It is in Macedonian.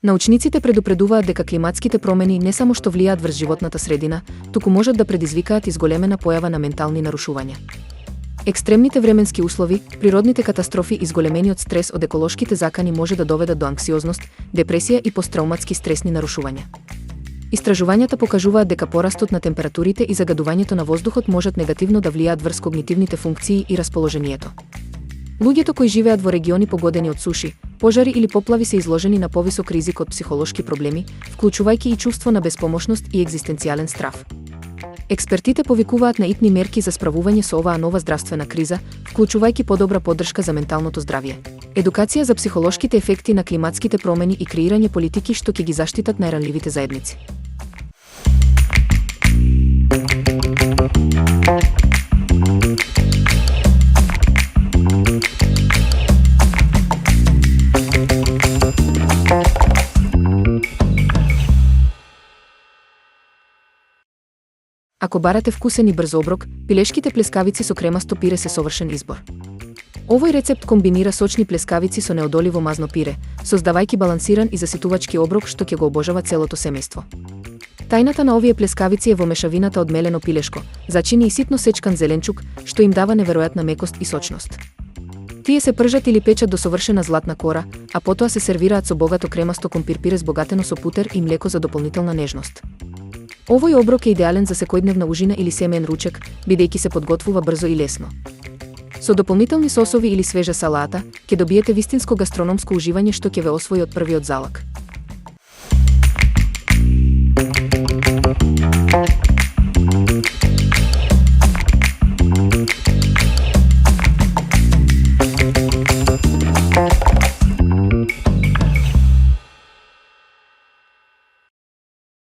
Научниците предупредуваат дека климатските промени не само што влијаат врз животната средина, туку можат да предизвикаат изголемена појава на ментални нарушувања. Екстремните временски услови, природните катастрофи и зголемениот стрес од еколошките закани може да доведат до анксиозност, депресија и посттравматски стресни нарушувања. Истражувањата покажуваат дека порастот на температурите и загадувањето на воздухот можат негативно да влијаат врз когнитивните функции и расположението. Луѓето кои живеат во региони погодени од суши, пожари или поплави се изложени на повисок ризик од психолошки проблеми, вклучувајќи и чувство на безпомошност и екзистенцијален страв. Експертите повикуваат на итни мерки за справување со оваа нова здравствена криза, вклучувајќи подобра поддршка за менталното здравје, едукација за психолошките ефекти на климатските промени и креирање политики што ќе ги заштитат најранливите заедници. Ако барате вкусен и брз оброк, пилешките плескавици со кремасто пире се совршен избор. Овој рецепт комбинира сочни плескавици со неодоливо мазно пире, создавајќи балансиран и заситувачки оброк што ќе го обожава целото семејство. Тајната на овие плескавици е во мешавината од мелено пилешко, зачини и ситно сечкан зеленчук, што им дава неверојатна мекост и сочност. Тие се пржат или печат до совршена златна кора, а потоа се сервираат со богато кремасто компир-пире збогатено со путер и млеко за дополнителна нежност. Овој оброк е идеален за секојдневна ужина или семеен ручек, бидејќи се подготвува брзо и лесно. Со дополнителни сосови или свежа салата, ќе добиете вистинско гастрономско уживање што ќе ве освои од првиот залак.